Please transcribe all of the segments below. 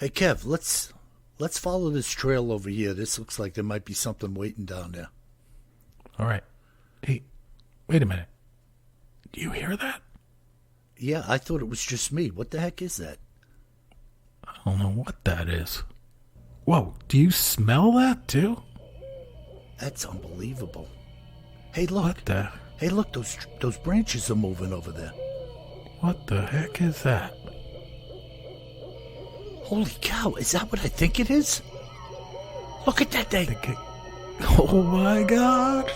Hey Kev, let's follow this trail over here. This looks like there might be something waiting down there. All right. Hey, wait a minute. Do you hear that? Yeah, I thought it was just me. What the heck is that? I don't know what that is. Whoa, do you smell that too? That's unbelievable. Hey, look. What the? Hey, look, those branches are moving over there. What the heck is that? Holy cow, is that what I think it is? Look at that thing. Oh my God.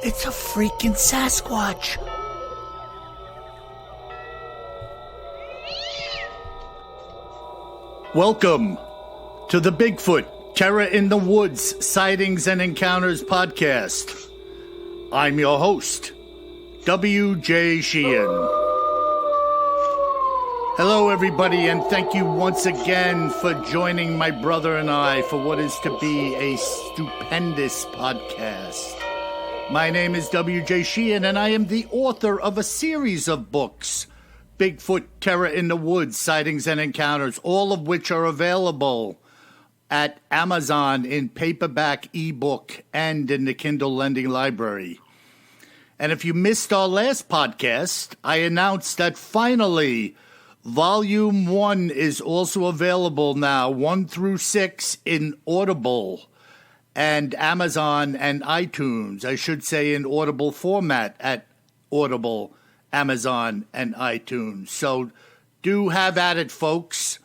It's a freaking Sasquatch. Welcome to the Bigfoot Terror in the Woods Sightings and Encounters podcast. I'm your host, W.J. Sheehan. Hello, everybody, and thank you once again for joining my brother and I for what is to be a stupendous podcast. My name is W.J. Sheehan, and I am the author of a series of books, Bigfoot Terror in the Woods Sightings and Encounters, all of which are available at Amazon in paperback, ebook, and in the Kindle Lending Library. And if you missed our last podcast, I announced that finally Volume 1 is also available now, 1 through 6 in Audible and Amazon and iTunes. I should say in Audible format at Audible, Amazon, and iTunes. So do have at it, folks.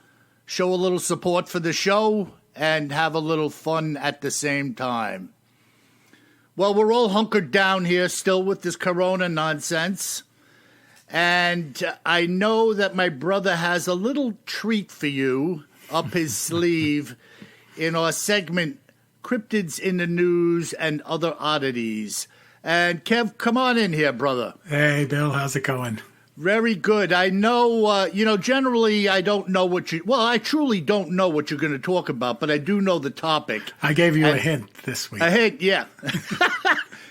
Show a little support for the show and have a little fun at the same time. Well, we're all hunkered down here still with this corona nonsense. And I know that my brother has a little treat for you up his sleeve in our segment, Cryptids in the News and Other Oddities. And Kev, come on in here, brother. Hey, Bill, how's it going? Very good. I know, generally I don't know I truly don't know what you're going to talk about, but I do know the topic. I gave you a hint this week. A hint, yeah.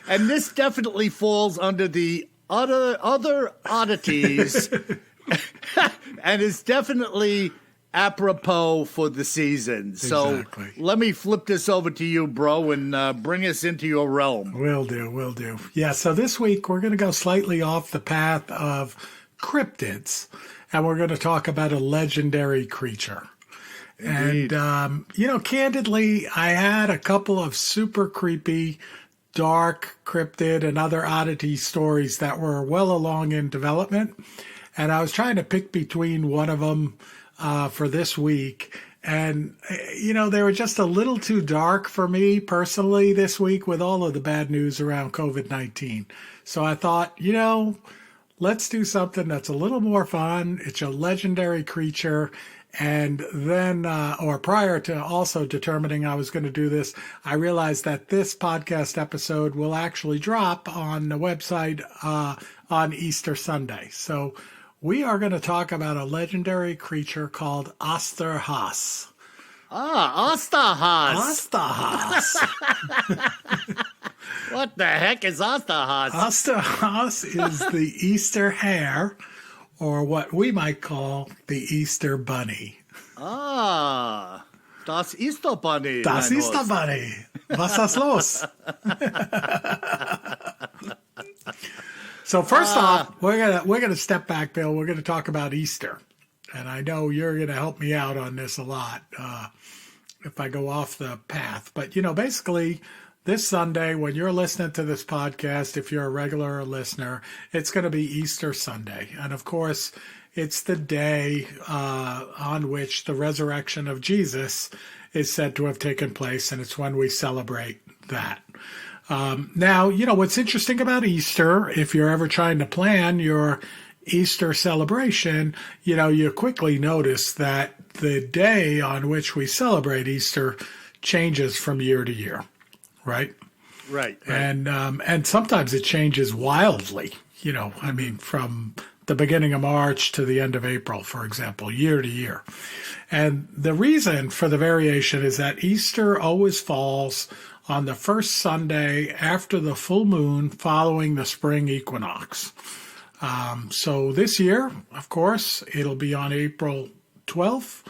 And this definitely falls under the other oddities and is definitely apropos for the season. So let me flip this over to you, bro, and bring us into your realm. Will do. Yeah, so this week we're going to go slightly off the path of cryptids, and we're going to talk about a legendary creature. Indeed. And, candidly, I had a couple of super creepy dark cryptid and other oddity stories that were well along in development. And I was trying to pick between one of them for this week. And, they were just a little too dark for me personally this week with all of the bad news around COVID-19. So I thought, let's do something that's a little more fun. It's a legendary creature. And then, or prior to also determining I was going to do this, I realized that this podcast episode will actually drop on the website on Easter Sunday. So we are going to talk about a legendary creature called Osterhaas. Osterhaas. Osterhaas. What the heck is Osterhaas? Osterhaas is the Easter hare, or what we might call the Easter bunny. Das Easter Bunny. Das Easter Bunny. Was ist los? So first off, we're gonna step back, Bill. We're gonna talk about Easter, and I know you're gonna help me out on this a lot if I go off the path. But basically, this Sunday, when you're listening to this podcast, if you're a regular listener, it's going to be Easter Sunday. And of course, it's the day on which the resurrection of Jesus is said to have taken place, and it's when we celebrate that. Now, what's interesting about Easter, if you're ever trying to plan your Easter celebration, you quickly notice that the day on which we celebrate Easter changes from year to year. Right. And sometimes it changes wildly, from the beginning of March to the end of April, for example, year to year. And the reason for the variation is that Easter always falls on the first Sunday after the full moon following the spring equinox. So this year, of course, it'll be on April 12th.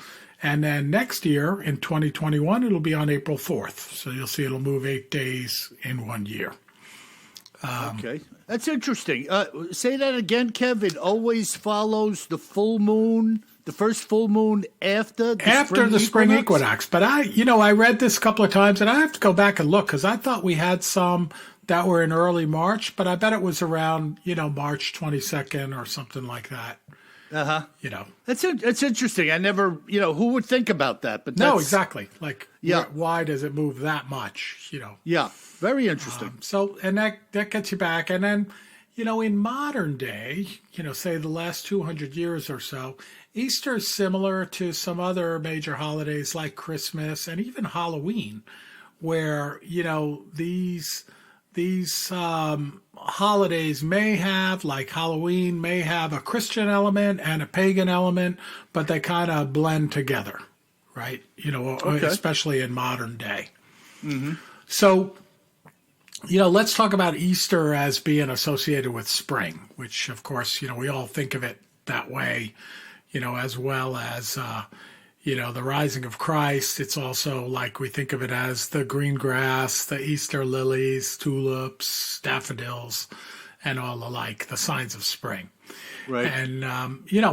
And then next year in 2021, it'll be on April 4th. So you'll see it'll move 8 days in 1 year. Okay. That's interesting. Say that again, Kev. It always follows the full moon, the first full moon after the spring equinox. But I read this a couple of times, and I have to go back and look because I thought we had some that were in early March, but I bet it was around, March 22nd or something like that. That's interesting. I never, who would think about that? But no, exactly. Like, why does it move that much? Yeah, very interesting. And that gets you back. And then, in modern day, say the last 200 years or so, Easter is similar to some other major holidays like Christmas and even Halloween, where, these holidays may have, like Halloween, may have a Christian element and a pagan element, but they kind of blend together, right? Especially in modern day. Mm-hmm. So, let's talk about Easter as being associated with spring, which, of course, we all think of it that way, as well as the rising of Christ. It's also like we think of it as the green grass, the Easter lilies, tulips, daffodils, and all the like, the signs of spring. Right. And,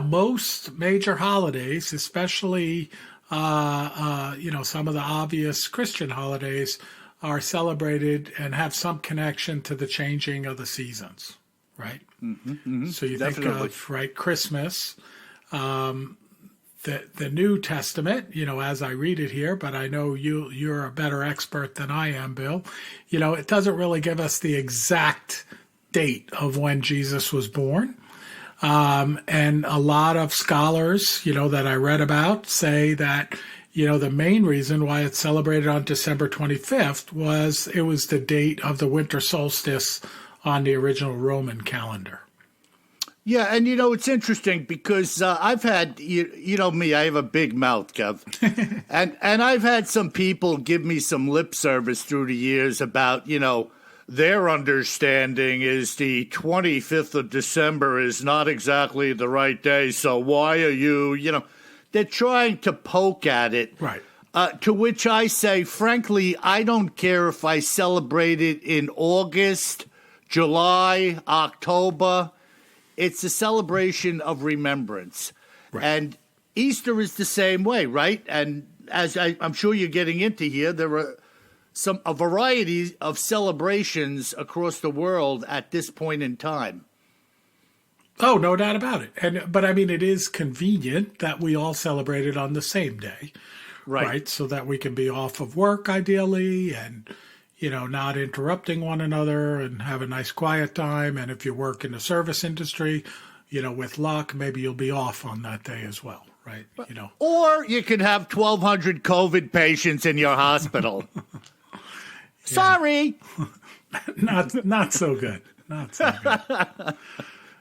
most major holidays, especially, some of the obvious Christian holidays, are celebrated and have some connection to the changing of the seasons, right? Mm-hmm, mm-hmm. So you Definitely. think of, Christmas, the New Testament, as I read it here, but I know you're a better expert than I am, Bill. It doesn't really give us the exact date of when Jesus was born. And a lot of scholars, that I read about say that, the main reason why it's celebrated on December 25th was it was the date of the winter solstice on the original Roman calendar. Yeah, and it's interesting because I've had, you know me, I have a big mouth, Kev. and I've had some people give me some lip service through the years about, their understanding is the 25th of December is not exactly the right day, so why are you, they're trying to poke at it. Right. To which I say, frankly, I don't care if I celebrate it in August, July, October. It's a celebration of remembrance. Right. And Easter is the same way, right? And as I'm sure you're getting into here, there are a variety of celebrations across the world at this point in time. Oh, no doubt about it. But I mean, it is convenient that we all celebrate it on the same day, right? So that we can be off of work ideally and, not interrupting one another and have a nice quiet time. And if you work in the service industry, with luck, maybe you'll be off on that day as well, right? Or you could have 1,200 COVID patients in your hospital. Sorry. Not so good. Not so good.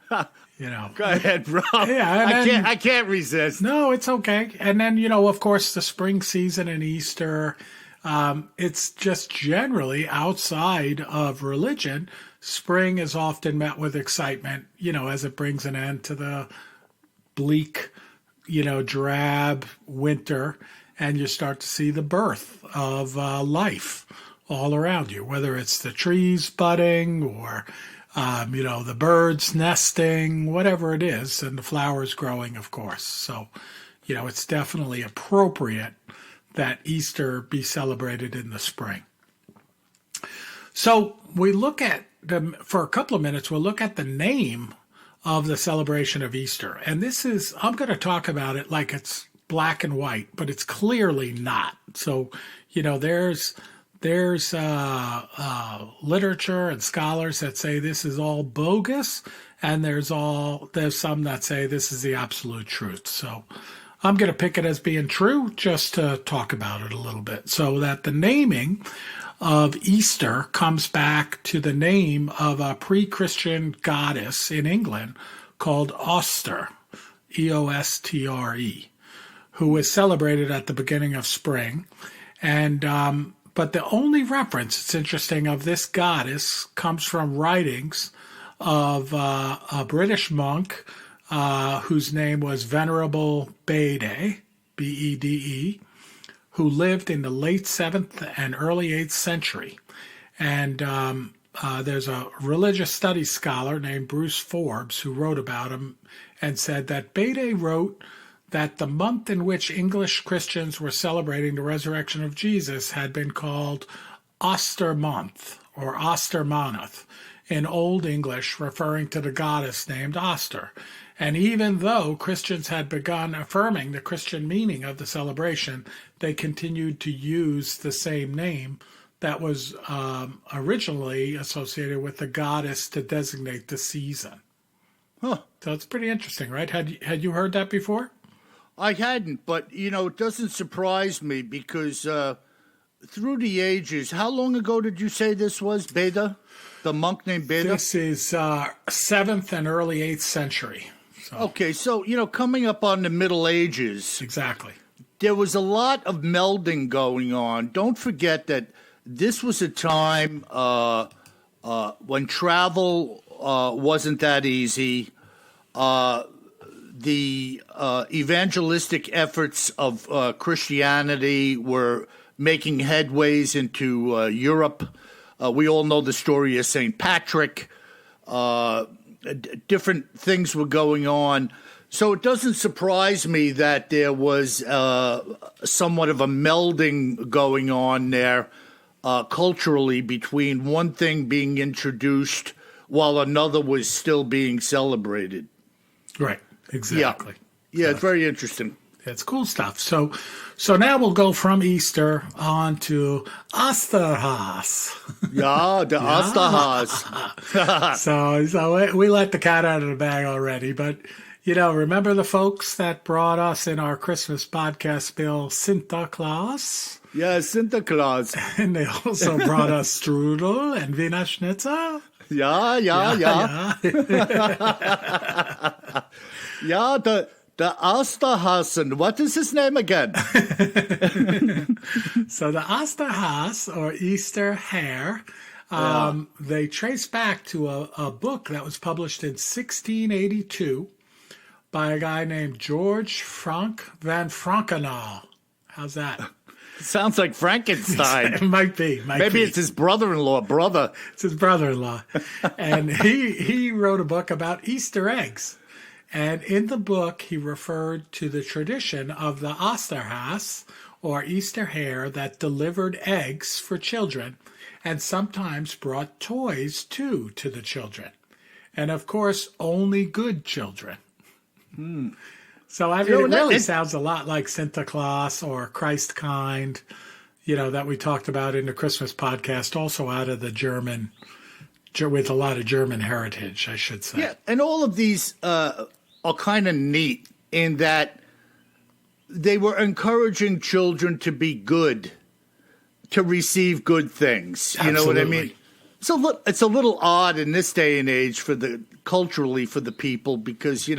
Go ahead, bro. Yeah, I can't resist. No, it's okay. And then, of course, the spring season and Easter, it's just generally outside of religion. Spring is often met with excitement, as it brings an end to the bleak, drab winter, and you start to see the birth of life all around you, whether it's the trees budding or the birds nesting, whatever it is, and the flowers growing, of course. So, it's definitely appropriate that Easter be celebrated in the spring. So we look at for a couple of minutes, we'll look at the name of the celebration of Easter. And I'm going to talk about it like it's black and white, but it's clearly not. So, there's literature and scholars that say this is all bogus, and there's some that say this is the absolute truth. So I'm going to pick it as being true just to talk about it a little bit. So that the naming of Easter comes back to the name of a pre-Christian goddess in England called Ostre, Eostre, who was celebrated at the beginning of spring. And but the only reference, it's interesting, of this goddess comes from writings of a British monk whose name was Venerable Bede, Bede, who lived in the late 7th and early 8th century. And there's a religious studies scholar named Bruce Forbes who wrote about him and said that Bede wrote that the month in which English Christians were celebrating the resurrection of Jesus had been called Ostermonth or Ostermoneth in Old English, referring to the goddess named Oster. And even though Christians had begun affirming the Christian meaning of the celebration, they continued to use the same name that was originally associated with the goddess to designate the season. Huh. So it's pretty interesting, right? Had you heard that before? I hadn't, but, it doesn't surprise me because through the ages, how long ago did you say this was, Beda? The monk named Beda? This is 7th and early 8th century. So. Okay, so, coming up on the Middle Ages. Exactly. There was a lot of melding going on. Don't forget that this was a time when travel wasn't that easy. The evangelistic efforts of Christianity were making headways into Europe. We all know the story of St. Patrick. Different things were going on. So it doesn't surprise me that there was somewhat of a melding going on there culturally between one thing being introduced while another was still being celebrated. Right. Exactly. Yeah, it's very interesting. It's cool stuff. So now we'll go from Easter on to Osterhaas. Yeah, the Osterhaas. So we let the cat out of the bag already, but remember the folks that brought us in our Christmas podcast, Bill, Santa Claus? Yeah, Santa Claus. And they also brought us strudel and Wiener Schnitzel. Yeah. Yeah, the Osterhasen. What is his name again? So the Osterhaas, or Easter hare, they trace back to a book that was published in 1682 by a guy named George Frank van Frankenau. How's that? Sounds like Frankenstein. It might be. Maybe it's his brother-in-law. It's his brother-in-law. And he wrote a book about Easter eggs. And in the book, he referred to the tradition of the Osterhaas, or Easter hare, that delivered eggs for children and sometimes brought toys, too, to the children. And, of course, only good children. So, I mean, it really sounds a lot like Santa Claus or Christ kind, that we talked about in the Christmas podcast, also out of the German, with a lot of German heritage, I should say. Yeah, and all of these are kind of neat in that they were encouraging children to be good, to receive good things. You know what I mean? So it's a little odd in this day and age culturally for the people because,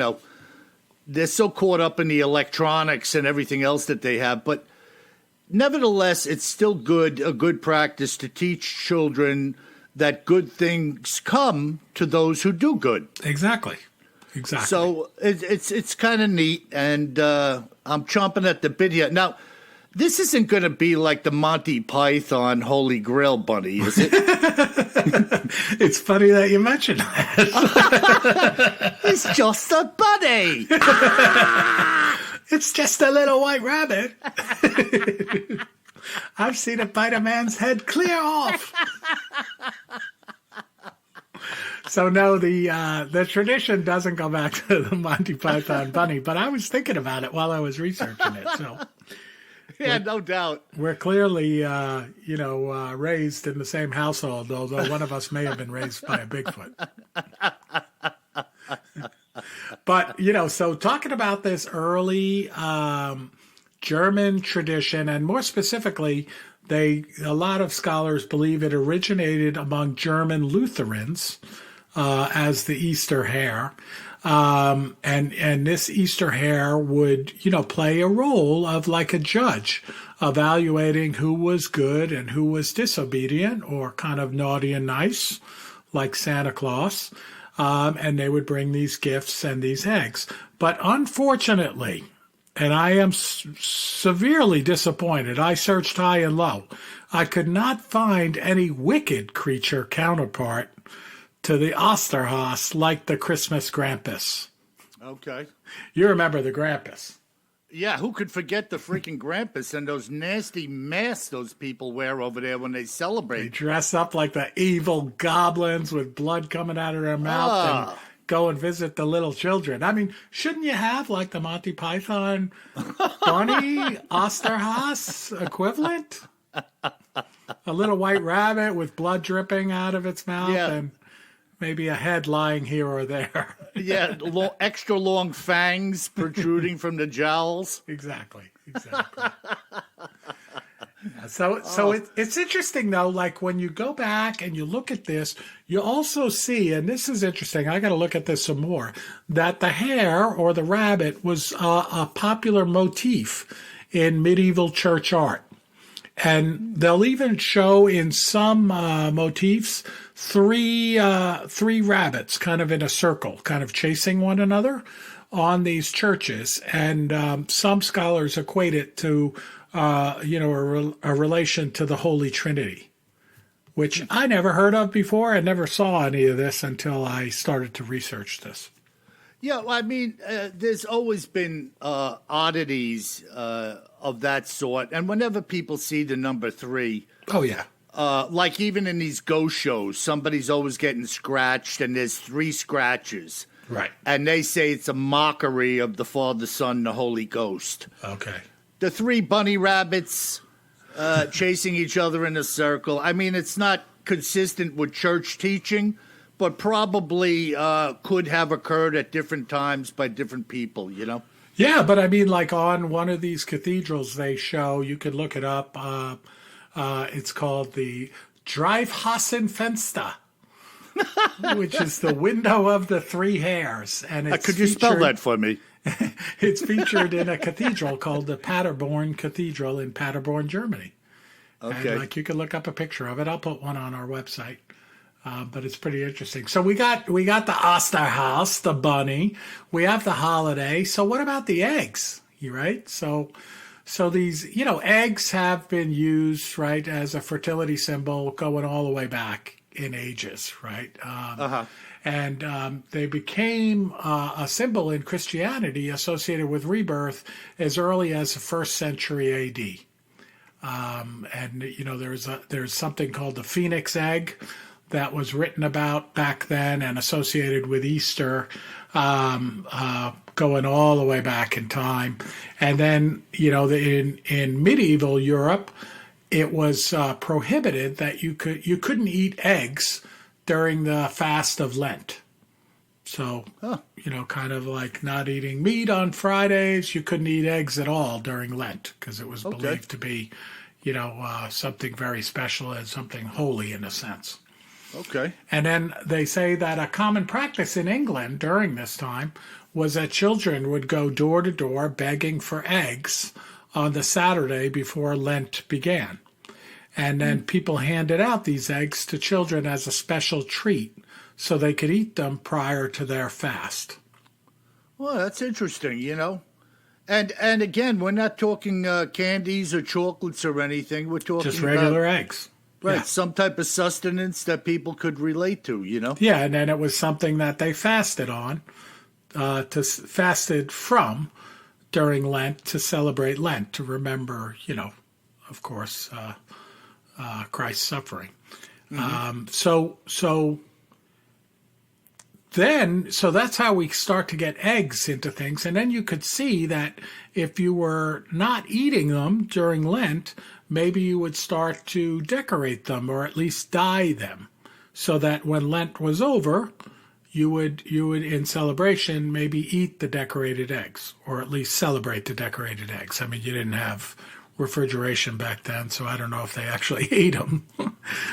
they're so caught up in the electronics and everything else that they have. But nevertheless, it's still a good practice to teach children that good things come to those who do good. Exactly. So it's kind of neat, and I'm chomping at the bit here. Now, this isn't going to be like the Monty Python Holy Grail bunny, is it? It's funny that you mentioned that. It's just a bunny. It's just a little white rabbit. I've seen it bite a man's head clear off. So no, the tradition doesn't go back to the Monty Python bunny, but I was thinking about it while I was researching it. So yeah, no doubt. We're clearly, raised in the same household, although one of us may have been raised by a Bigfoot. But, so talking about this early German tradition, and more specifically, a lot of scholars believe it originated among German Lutherans as the Easter hare. And this Easter hare would, play a role of like a judge, evaluating who was good and who was disobedient or kind of naughty and nice, like Santa Claus. And they would bring these gifts and these eggs. But unfortunately, and I am severely disappointed. I searched high and low. I could not find any wicked creature counterpart to the Osterhaus like the Christmas Krampus. Okay. You remember the Krampus. Yeah, who could forget the freaking Krampus and those nasty masks those people wear over there when they celebrate? They dress up like the evil goblins with blood coming out of their mouth and go and visit the little children. I mean, shouldn't you have like the Monty Python bunny Osterhaus equivalent? A little white rabbit with blood dripping out of its mouth and maybe a head lying here or there. Yeah, extra long fangs protruding from the jowls. Exactly. So it's interesting, though, like when you go back and you look at this, you also see, and this is interesting, I got to look at this some more, that the hare or the rabbit was a popular motif in medieval church art. And they'll even show in some motifs three rabbits kind of in a circle, kind of chasing one another on these churches. And some scholars equate it to, a relation to the Holy Trinity, which I never heard of before. I never saw any of this until I started to research this. Yeah, I mean, there's always been oddities of that sort. And whenever people see the number 3. Oh, yeah. Like even in these ghost shows, somebody's always getting scratched and there's 3 scratches. Right. And they say it's a mockery of the Father, Son, the Holy Ghost. Okay. The 3 bunny rabbits chasing each other in a circle. I mean, it's not consistent with church teaching, but probably could have occurred at different times by different people, you know? Yeah, but I mean, like on one of these cathedrals they show, you could look it up. It's called the Dreifhasenfenster, which is the window of the 3 hares. And it's could you spell that for me? It's featured in a cathedral called the Paderborn Cathedral in Paderborn, Germany. Okay. And like you can look up a picture of it. I'll put one on our website. But it's pretty interesting. So we got the Osterhaus, the bunny. We have the holiday. So what about the eggs? You right? So these, eggs have been used, right, as a fertility symbol going all the way back in ages, right? And they became a symbol in Christianity associated with rebirth as early as the 1st century A.D. And there's something called the phoenix egg that was written about back then and associated with Easter, going all the way back in time. And then, in medieval Europe, it was prohibited that you couldn't eat eggs during the fast of Lent. So, kind of like not eating meat on Fridays, you couldn't eat eggs at all during Lent because it was believed to be, something very special and something holy in a sense. Okay. And then they say that a common practice in England during this time was that children would go door to door begging for eggs on the Saturday before Lent began. And then people handed out these eggs to children as a special treat so they could eat them prior to their fast. Well, that's interesting, And again, we're not talking candies or chocolates or anything. We're talking just regular eggs. Right, some type of sustenance that people could relate to, Yeah, and then it was something that they fasted on, fasted from during Lent to celebrate Lent, to remember, of course, Christ's suffering. Mm-hmm. So that's how we start to get eggs into things. And then you could see that if you were not eating them during Lent, maybe you would start to decorate them or at least dye them so that when Lent was over, you would in celebration maybe eat the decorated eggs or at least celebrate the decorated eggs. I mean, you didn't have refrigeration back then, so I don't know if they actually ate them.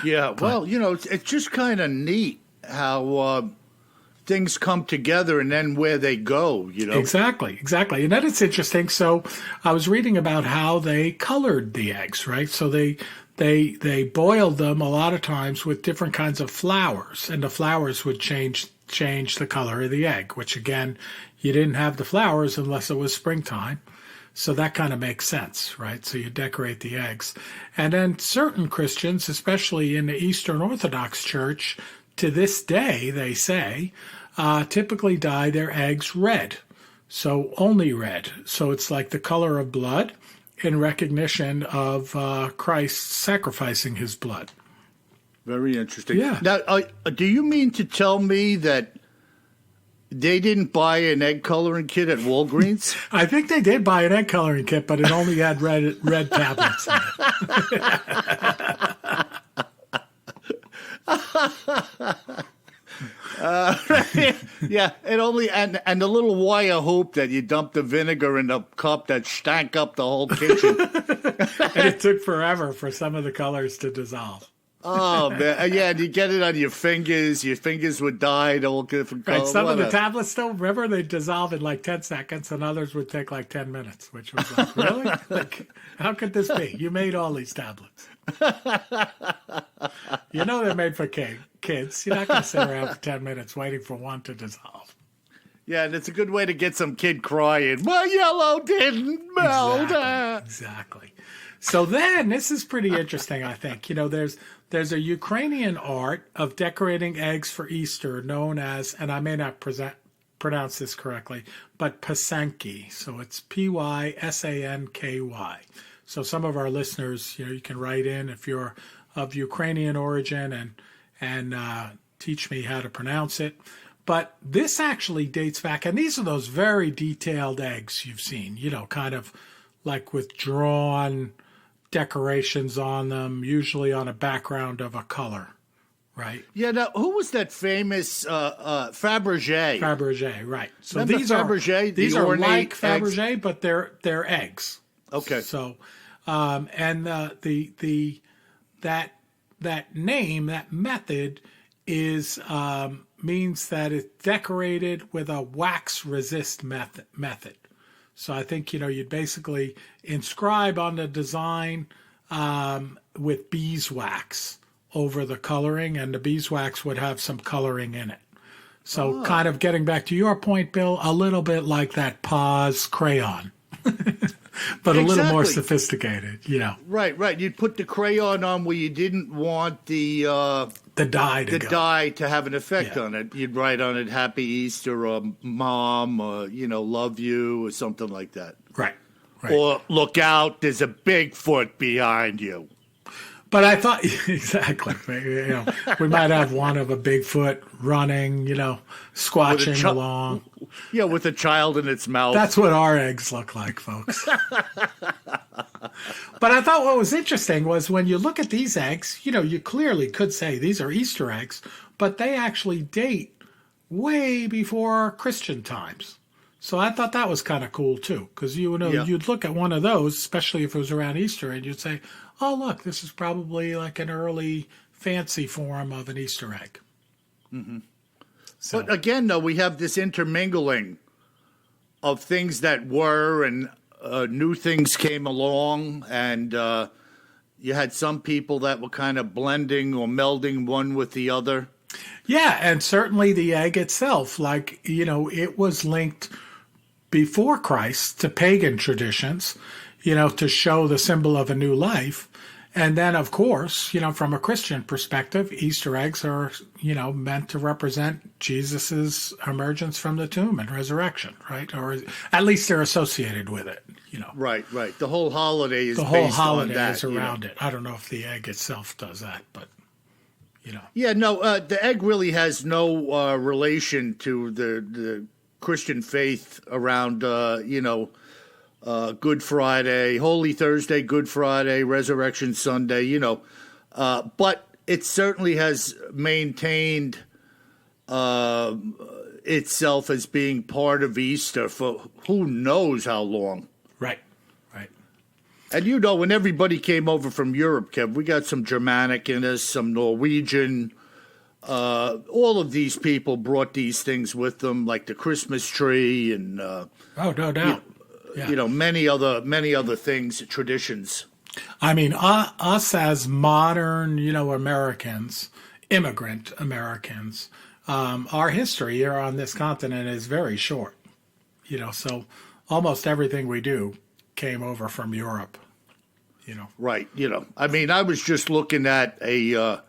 Yeah, well, it's just kind of neat how things come together and then where they go, Exactly. And then it's interesting. So I was reading about how they colored the eggs, right? So they boiled them a lot of times with different kinds of flowers, and the flowers would change the color of the egg, which again, you didn't have the flowers unless it was springtime. So that kind of makes sense, right? So you decorate the eggs. And then certain Christians, especially in the Eastern Orthodox Church, to this day, they say, typically dye their eggs red. So only red. So it's like the color of blood in recognition of Christ sacrificing his blood. Very interesting. Yeah. Now, do you mean to tell me that they didn't buy an egg coloring kit at Walgreens? I think they did buy an egg coloring kit, but it only had red tablets in it. Yeah, it only and the little wire hoop that you dumped the vinegar in the cup that stank up the whole kitchen. And it took forever for some of the colors to dissolve. Oh man, yeah, and you get it on your fingers. Your fingers would dye all different colors. Right, some of the tablets, though, remember, they dissolve in like 10 seconds, and others would take like 10 minutes, which was like, really? Like, how could this be? You made all these tablets. You know they're made for kids. You're not going to sit around for 10 minutes waiting for one to dissolve. Yeah, and it's a good way to get some kid crying. My yellow didn't melt. Exactly. So then, this is pretty interesting, I think. You know, there's a Ukrainian art of decorating eggs for Easter known as, and I may not pronounce this correctly, but Pysanky. So it's Pysanky. So some of our listeners, you know, you can write in if you're of Ukrainian origin and teach me how to pronounce it. But this actually dates back, and these are those very detailed eggs you've seen, you know, kind of like with drawn decorations on them, usually on a background of a color, right? Yeah, now, who was that famous Fabergé? Fabergé, right. So Remember these Fabergé, these the are ornate like eggs? Fabergé, but they're eggs. Okay. So, and that name, that method is means that it's decorated with a wax resist method. So I think, you know, you'd basically inscribe on the design with beeswax over the coloring, and the beeswax would have some coloring in it. So kind of getting back to your point, Bill, a little bit like that Paz crayon, but a little more sophisticated, you know. Right. You'd put the crayon on where you didn't want the dye to have an effect on it. You'd write on it "Happy Easter" or "Mom" or "Love you" or something like that. Right. Or "Look out, there's a Bigfoot behind you." But I thought exactly. You know, we might have one of a Bigfoot running, you know, squatching along. Yeah, with a child in its mouth. That's what our eggs look like, folks. But I thought what was interesting was when you look at these eggs, you know, you clearly could say these are Easter eggs, but they actually date way before Christian times. So I thought that was kind of cool too, because you'd look at one of those, especially if it was around Easter, and you'd say, "Oh, look, this is probably like an early fancy form of an Easter egg." Mm-hmm. So. But again, though, we have this intermingling of things that were and new things came along, and you had some people that were kind of blending or melding one with the other. Yeah, and certainly the egg itself, like, you know, it was linked before Christ to pagan traditions, you know, to show the symbol of a new life. And then, of course, you know, from a Christian perspective, Easter eggs are, you know, meant to represent Jesus's emergence from the tomb and resurrection, right? Or at least they're associated with it, you know. Right. The whole holiday is the based whole holiday on that, is around it. I don't know if the egg itself does that, but, you know. Yeah, no, the egg really has no relation to the Christian faith around, Good Friday, Holy Thursday, Good Friday, Resurrection Sunday, you know. But it certainly has maintained itself as being part of Easter for who knows how long. Right. And you know, when everybody came over from Europe, Kev, we got some Germanic in us, some Norwegian. All of these people brought these things with them, like the Christmas tree and no doubt. You know, many other things, traditions. I mean, us as modern, you know, Americans, immigrant Americans, our history here on this continent is very short. You know, so almost everything we do came over from Europe. Right. I mean, I was just looking at a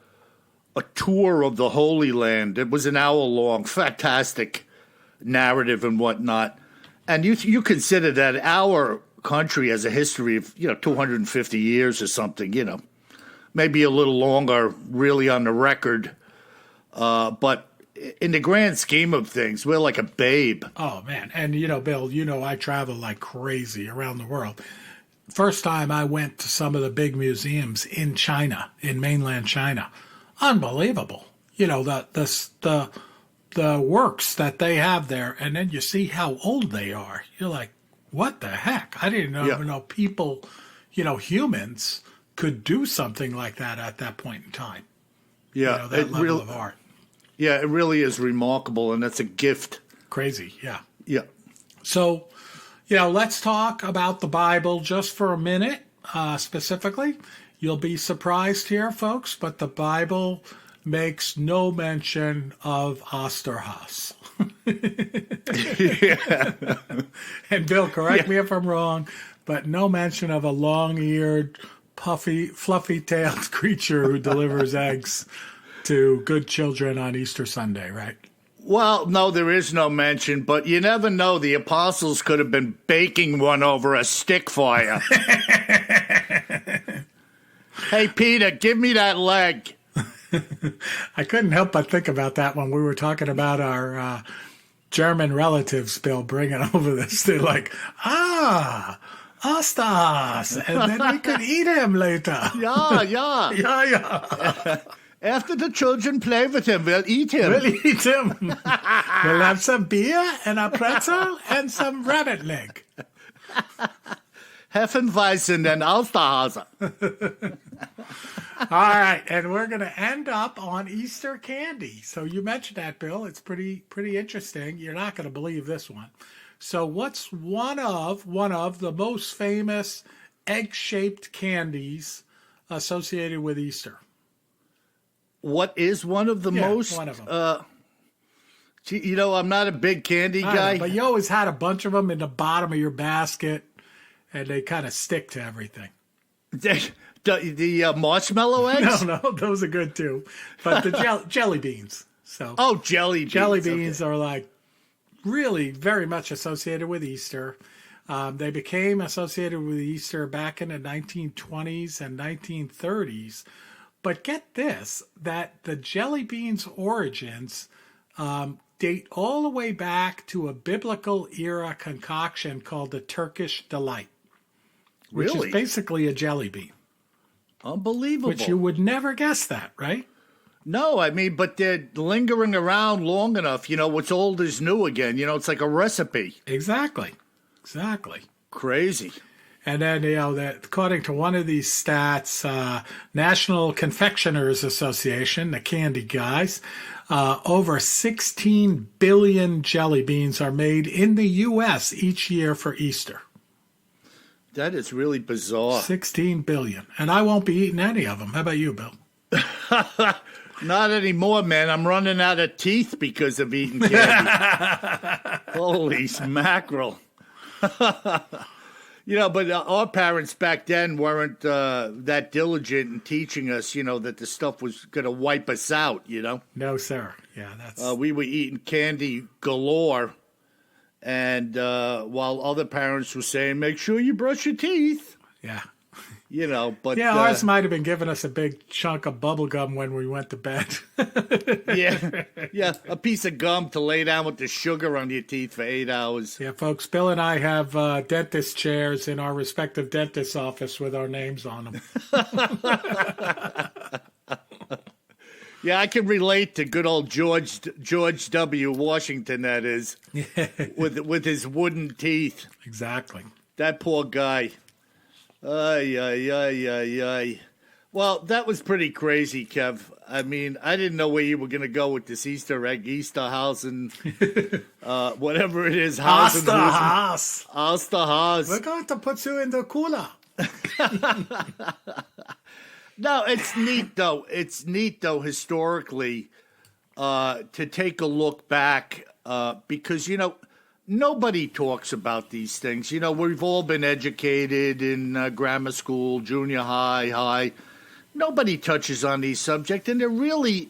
tour of the Holy Land. It was an hour long, fantastic narrative and whatnot. And you consider that our country has a history of 250 years or something. Maybe a little longer, really on the record. But in the grand scheme of things, we're like a babe. Oh man, and Bill, I travel like crazy around the world. First time I went to some of the big museums in China, in mainland China, unbelievable. The works that they have there, and then you see how old they are. You're like, what the heck? I didn't even know people, humans could do something like that at that point in time. Yeah, that level of art. Yeah, it really is remarkable, and that's a gift. Crazy, yeah. Yeah. So, let's talk about the Bible just for a minute, specifically. You'll be surprised here, folks, but the Bible makes no mention of Osterhaus. Yeah. And Bill, correct me if I'm wrong, but no mention of a long-eared, puffy, fluffy-tailed creature who delivers eggs to good children on Easter Sunday, right? Well, no, there is no mention, but you never know. The apostles could have been baking one over a stick fire. Hey, Peter, give me that leg. I couldn't help but think about that when we were talking about our German relatives, Bill, bringing over this. They're like, Ostas, and then we could eat him later. Yeah. Yeah. After the children play with him, we'll eat him. We'll have some beer and a pretzel and some rabbit leg. Heffenweizen and Osterhase. All right, and we're going to end up on Easter candy. So you mentioned that, Bill. It's pretty interesting. You're not going to believe this one. So what's one of the most famous egg-shaped candies associated with Easter? What is one of the most? One of them. I'm not a big candy guy. But you always had a bunch of them in the bottom of your basket, and they kind of stick to everything. The marshmallow eggs? No, those are good too. But the jelly beans. Jelly beans. Jelly beans are like really very much associated with Easter. They became associated with Easter back in the 1920s and 1930s. But get this, that the jelly beans' origins date all the way back to a biblical era concoction called the Turkish Delight, which is basically a jelly bean. Unbelievable. Which you would never guess that, right? No, I mean, but they're lingering around long enough. What's old is new again. It's like a recipe. Exactly. Crazy. And then, that according to one of these stats, National Confectioners Association, the candy guys, over 16 billion jelly beans are made in the U.S. each year for Easter. That is really bizarre. 16 billion. And I won't be eating any of them. How about you, Bill? Not anymore, man. I'm running out of teeth because of eating candy. Holy mackerel. But our parents back then weren't that diligent in teaching us, that the stuff was going to wipe us out, No, sir. Yeah, that's... we were eating candy galore, and while other parents were saying, make sure you brush your teeth. Yeah. But... Yeah, ours might have been giving us a big chunk of bubble gum when we went to bed. Yeah, a piece of gum to lay down with the sugar on your teeth for 8 hours. Yeah, folks, Bill and I have dentist chairs in our respective dentist's office with our names on them. Yeah, I can relate to good old George W. Washington, that is, with his wooden teeth. Exactly. That poor guy. Ay. Well, that was pretty crazy, Kev. I mean, I didn't know where you were going to go with this Easter egg, Easterhausen, whatever it is. Osterhaus. We're going to put you in the cooler. No, it's neat, though. It's neat, though, historically, to take a look back because, nobody talks about these things. You know, we've all been educated in grammar school, junior high. Nobody touches on these subjects, and they really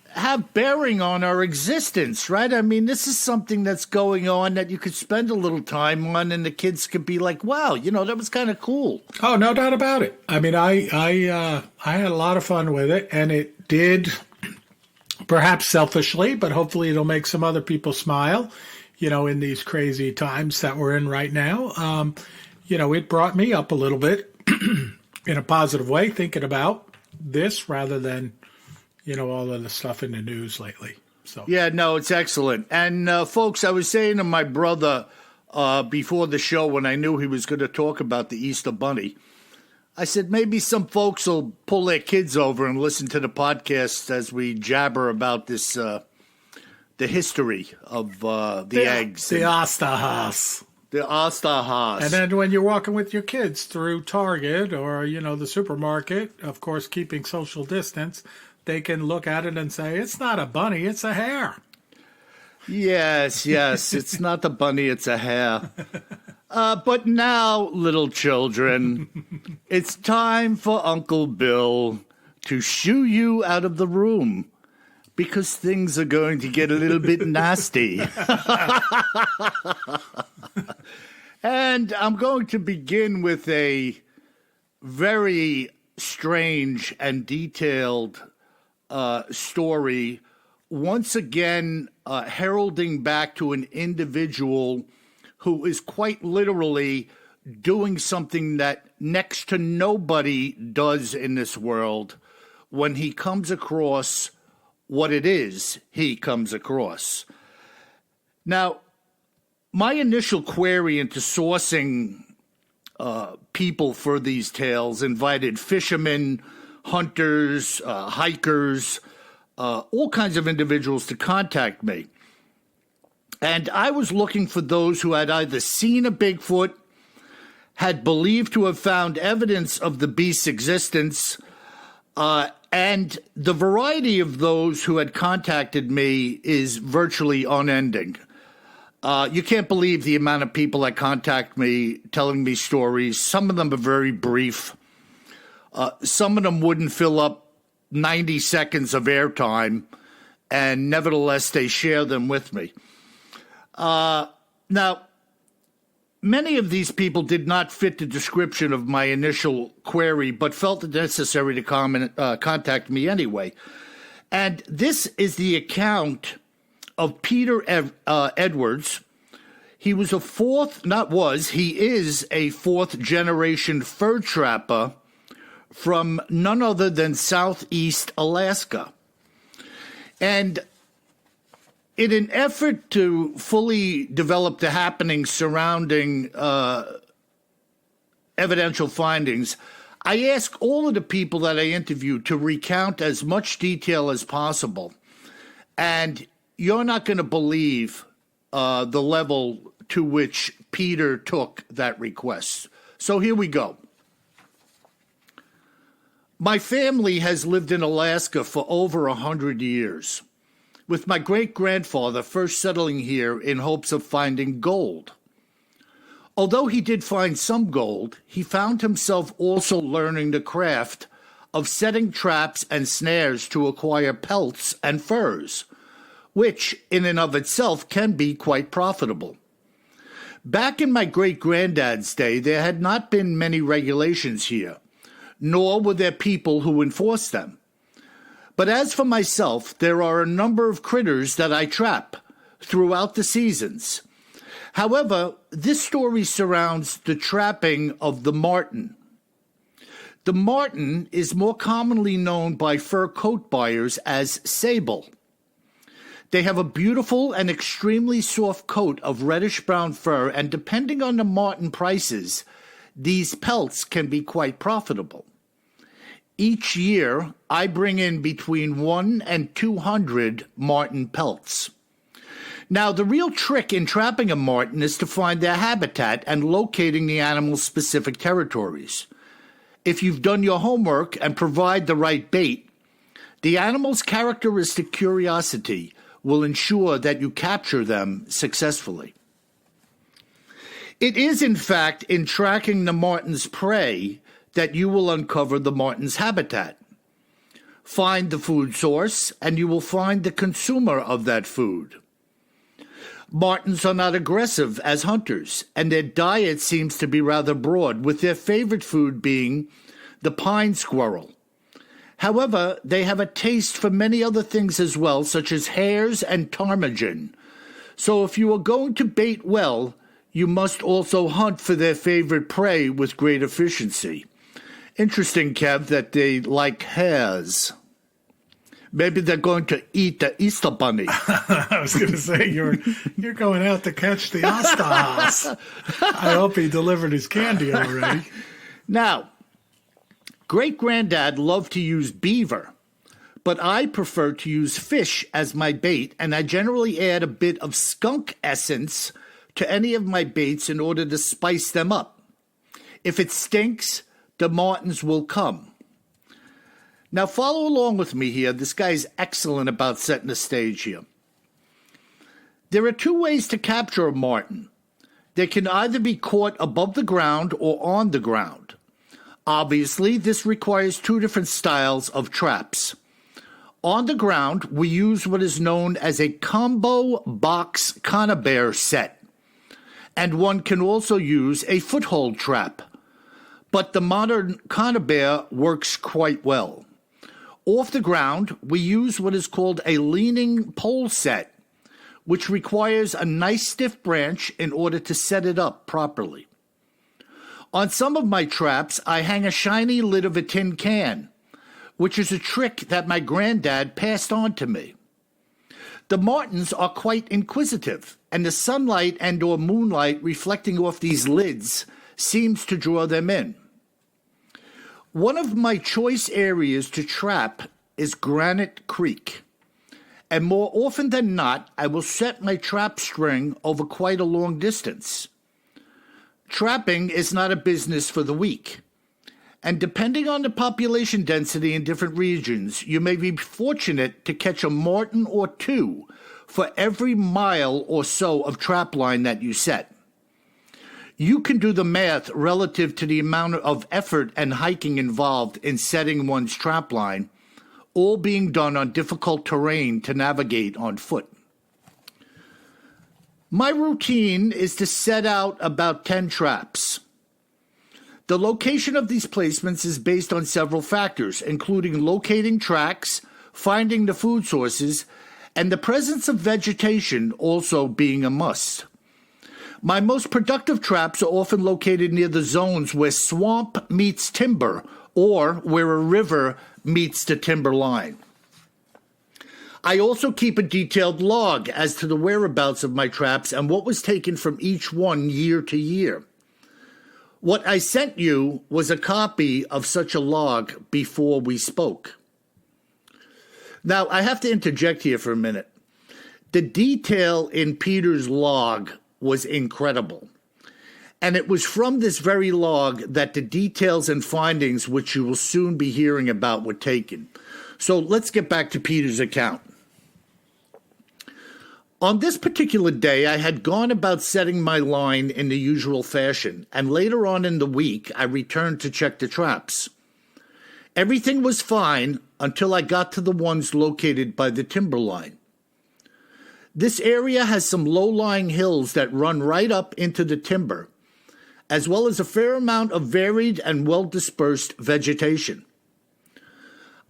have bearing on our existence, right? I mean, this is something that's going on that you could spend a little time on, and the kids could be like, wow, you know, that was kind of cool. Oh, no doubt about it. I mean, I had a lot of fun with it, and it did, perhaps selfishly, but hopefully it'll make some other people smile, you know, in these crazy times that we're in right now. You know, it brought me up a little bit in a positive way, thinking about this rather than, you know, all of the stuff in the news lately. So yeah, no, it's excellent. And folks, I was saying to my brother before the show when I knew he was going to talk about the Easter Bunny, I said maybe some folks will pull their kids over and listen to the podcast as we jabber about this, the history of the eggs. The Osterhaus. The Osterhaus. And then when you're walking with your kids through Target or, you know, the supermarket, of course, keeping social distance, they can look at it and say, it's not a bunny, it's a hare. Yes, it's not a bunny, it's a hare. But now, little children, it's time for Uncle Bill to shoo you out of the room because things are going to get a little bit nasty. And I'm going to begin with a very strange and detailed story, once again heralding back to an individual who is quite literally doing something that next to nobody does in this world when he comes across what it is he comes across. Now, my initial query into sourcing people for these tales invited fishermen, hunters, hikers, all kinds of individuals to contact me. And I was looking for those who had either seen a Bigfoot, had believed to have found evidence of the beast's existence, and the variety of those who had contacted me is virtually unending. You can't believe the amount of people that contact me telling me stories. Some of them are very brief. Some of them wouldn't fill up 90 seconds of airtime, and nevertheless, they share them with me. Now, many of these people did not fit the description of my initial query, but felt it necessary to contact me anyway. And this is the account of Peter Edwards. He is a fourth generation fur trapper from none other than Southeast Alaska. And in an effort to fully develop the happenings surrounding evidential findings, I asked all of the people that I interviewed to recount as much detail as possible. And you're not going to believe the level to which Peter took that request. So here we go. My family has lived in Alaska for over 100 years, with my great-grandfather first settling here in hopes of finding gold. Although he did find some gold, he found himself also learning the craft of setting traps and snares to acquire pelts and furs, which in and of itself can be quite profitable. Back in my great-granddad's day, there had not been many regulations here, nor were there people who enforced them. But as for myself, there are a number of critters that I trap throughout the seasons. However, this story surrounds the trapping of the marten. The marten is more commonly known by fur coat buyers as sable. They have a beautiful and extremely soft coat of reddish-brown fur, and depending on the marten prices, these pelts can be quite profitable. Each year, I bring in between 1 and 200 marten pelts. Now, the real trick in trapping a marten is to find their habitat and locating the animal's specific territories. If you've done your homework and provide the right bait, the animal's characteristic curiosity will ensure that you capture them successfully. It is, in fact, in tracking the marten's prey that you will uncover the marten's habitat. Find the food source, and you will find the consumer of that food. Martens are not aggressive as hunters, and their diet seems to be rather broad, with their favorite food being the pine squirrel. However, they have a taste for many other things as well, such as hares and ptarmigan. So if you are going to bait well, you must also hunt for their favorite prey with great efficiency. Interesting, Kev, that they like hares. Maybe they're going to eat the Easter bunny. I was going to say, you're going out to catch the Osterhaus. I hope he delivered his candy already. Now, great-granddad loved to use beaver, but I prefer to use fish as my bait, and I generally add a bit of skunk essence to any of my baits in order to spice them up. If it stinks, the martens will come. Now follow along with me here. This guy's excellent about setting the stage here. There are two ways to capture a marten. They can either be caught above the ground or on the ground. Obviously, this requires two different styles of traps. On the ground, we use what is known as a combo box conibear set, and one can also use a foothold trap. But the modern conibear works quite well. Off the ground, we use what is called a leaning pole set, which requires a nice stiff branch in order to set it up properly. On some of my traps, I hang a shiny lid of a tin can, which is a trick that my granddad passed on to me. The martens are quite inquisitive, and the sunlight and or moonlight reflecting off these lids seems to draw them in. One of my choice areas to trap is Granite Creek, and more often than not, I will set my trap string over quite a long distance. Trapping is not a business for the weak, and depending on the population density in different regions, you may be fortunate to catch a marten or two for every mile or so of trap line that you set. You can do the math relative to the amount of effort and hiking involved in setting one's trap line, all being done on difficult terrain to navigate on foot. My routine is to set out about 10 traps. The location of these placements is based on several factors, including locating tracks, finding the food sources, and the presence of vegetation also being a must. My most productive traps are often located near the zones where swamp meets timber or where a river meets the timber line. I also keep a detailed log as to the whereabouts of my traps and what was taken from each one year to year. What I sent you was a copy of such a log before we spoke. Now, I have to interject here for a minute. The detail in Peter's log was incredible. And it was from this very log that the details and findings which you will soon be hearing about were taken. So let's get back to Peter's account. On this particular day, I had gone about setting my line in the usual fashion, and later on in the week, I returned to check the traps. Everything was fine until I got to the ones located by the timberline. This area has some low-lying hills that run right up into the timber, as well as a fair amount of varied and well-dispersed vegetation.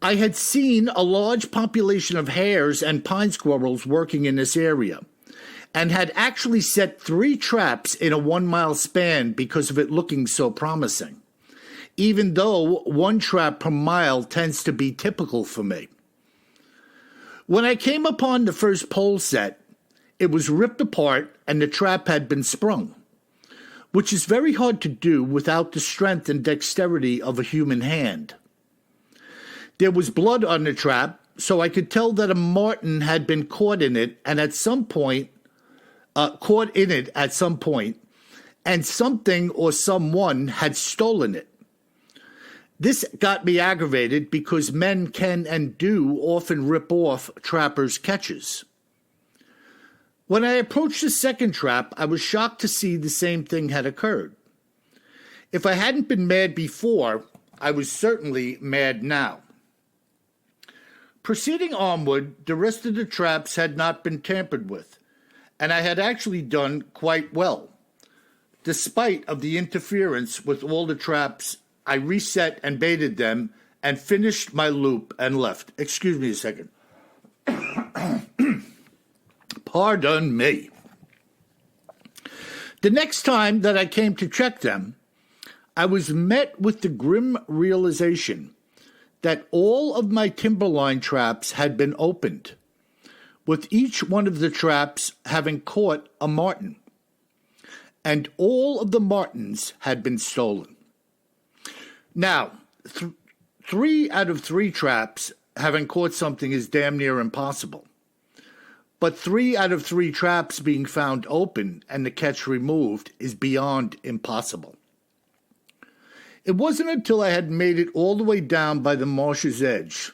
I had seen a large population of hares and pine squirrels working in this area, and had actually set 3 traps in a 1-mile span because of it looking so promising, even though 1 trap per mile tends to be typical for me. When I came upon the first pole set, it was ripped apart and the trap had been sprung, which is very hard to do without the strength and dexterity of a human hand. There was blood on the trap, so I could tell that a marten had been caught in it at some point, and something or someone had stolen it. This got me aggravated because men can and do often rip off trappers' catches. When I approached the second trap, I was shocked to see the same thing had occurred. If I hadn't been mad before, I was certainly mad now. Proceeding onward, the rest of the traps had not been tampered with, and I had actually done quite well. Despite of the interference with all the traps, I reset and baited them and finished my loop and left. Excuse me a second. Pardon me. The next time that I came to check them, I was met with the grim realization that all of my timberline traps had been opened, with each one of the traps having caught a marten, and all of the martens had been stolen. Now, 3 out of 3 traps having caught something is damn near impossible. But 3 out of 3 traps being found open and the catch removed is beyond impossible. It wasn't until I had made it all the way down by the marsh's edge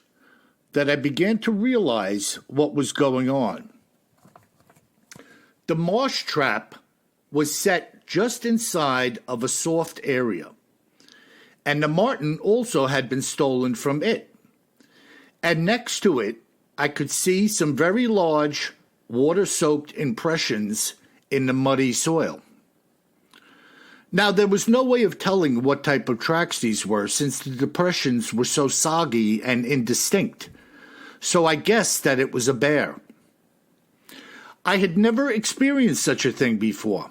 that I began to realize what was going on. The marsh trap was set just inside of a soft area, and the marten also had been stolen from it. And next to it, I could see some very large water-soaked impressions in the muddy soil. Now, there was no way of telling what type of tracks these were since the depressions were so soggy and indistinct, so I guessed that it was a bear. I had never experienced such a thing before.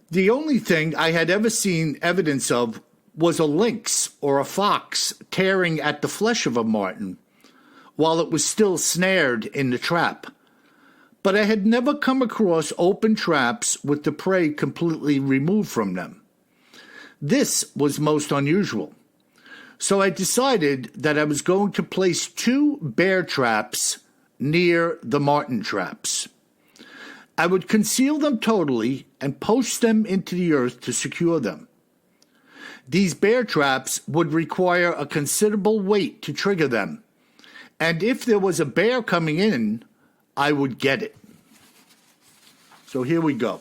The only thing I had ever seen evidence of was a lynx or a fox tearing at the flesh of a marten while it was still snared in the trap. But I had never come across open traps with the prey completely removed from them. This was most unusual. So I decided that I was going to place 2 bear traps near the marten traps. I would conceal them totally and post them into the earth to secure them. These bear traps would require a considerable weight to trigger them, and if there was a bear coming in, I would get it. So here we go.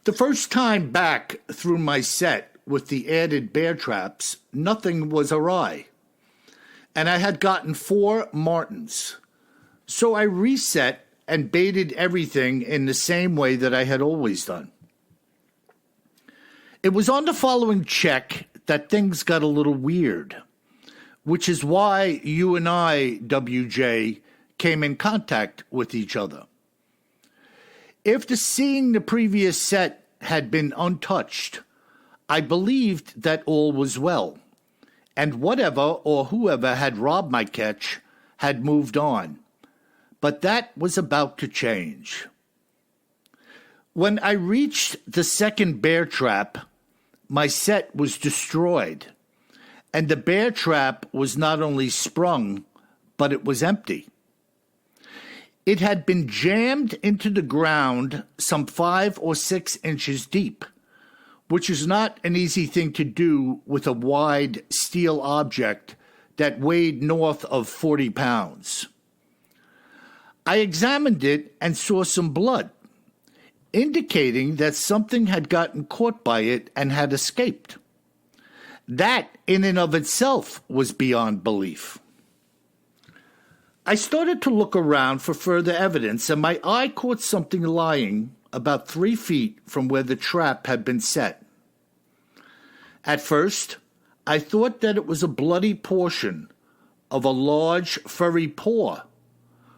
The first time back through my set with the added bear traps, nothing was awry, and I had gotten 4 martens. So I reset and baited everything in the same way that I had always done. It was on the following check that things got a little weird, which is why you and I, WJ, came in contact with each other. After seeing the previous set had been untouched, I believed that all was well, and whatever or whoever had robbed my catch had moved on. But that was about to change. When I reached the second bear trap, my set was destroyed, and the bear trap was not only sprung, but it was empty. It had been jammed into the ground some 5 or 6 inches deep, which is not an easy thing to do with a wide steel object that weighed north of 40 pounds. I examined it and saw some blood, indicating that something had gotten caught by it and had escaped. That, in and of itself, was beyond belief. I started to look around for further evidence, and my eye caught something lying about 3 feet from where the trap had been set. At first, I thought that it was a bloody portion of a large furry paw,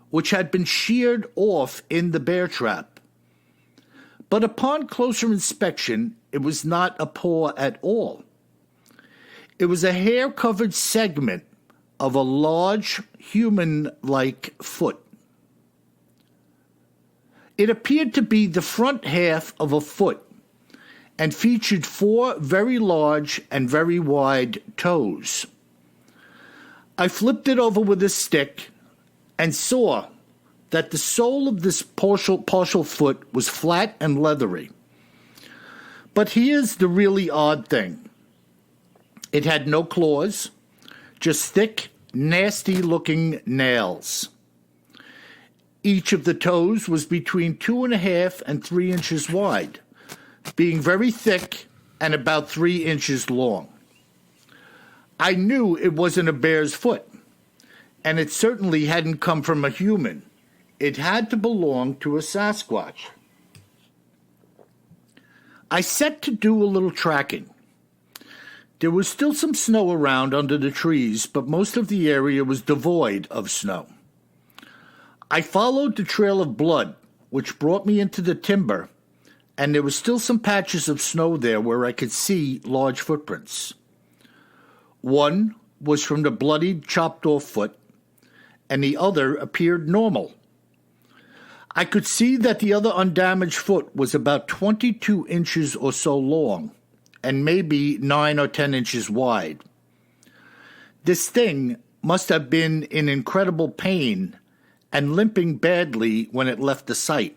which had been sheared off in the bear trap. But upon closer inspection, it was not a paw at all. It was a hair-covered segment of a large human-like foot. It appeared to be the front half of a foot and featured 4 very large and very wide toes. I flipped it over with a stick and saw that the sole of this partial foot was flat and leathery. But here's the really odd thing. It had no claws, just thick, nasty-looking nails. Each of the toes was between 2.5 and 3 inches wide, being very thick and about 3 inches long. I knew it wasn't a bear's foot, and it certainly hadn't come from a human. It had to belong to a Sasquatch. I set to do a little tracking. There was still some snow around under the trees, but most of the area was devoid of snow. I followed the trail of blood, which brought me into the timber, and there was still some patches of snow there where I could see large footprints. One was from the bloodied, chopped-off foot, and the other appeared normal. I could see that the other undamaged foot was about 22 inches or so long, and maybe 9 or 10 inches wide. This thing must have been in incredible pain and limping badly when it left the site.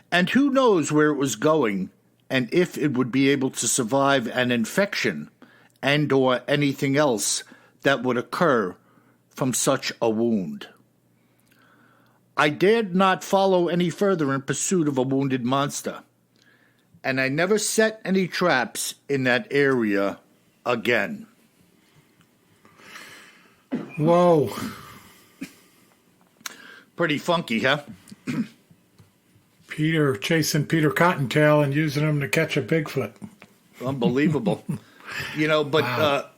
And who knows where it was going and if it would be able to survive an infection and or anything else that would occur from such a wound. I dared not follow any further in pursuit of a wounded monster, and I never set any traps in that area again. Whoa. Pretty funky, huh? Peter chasing Peter Cottontail and using him to catch a Bigfoot. Unbelievable. But wow.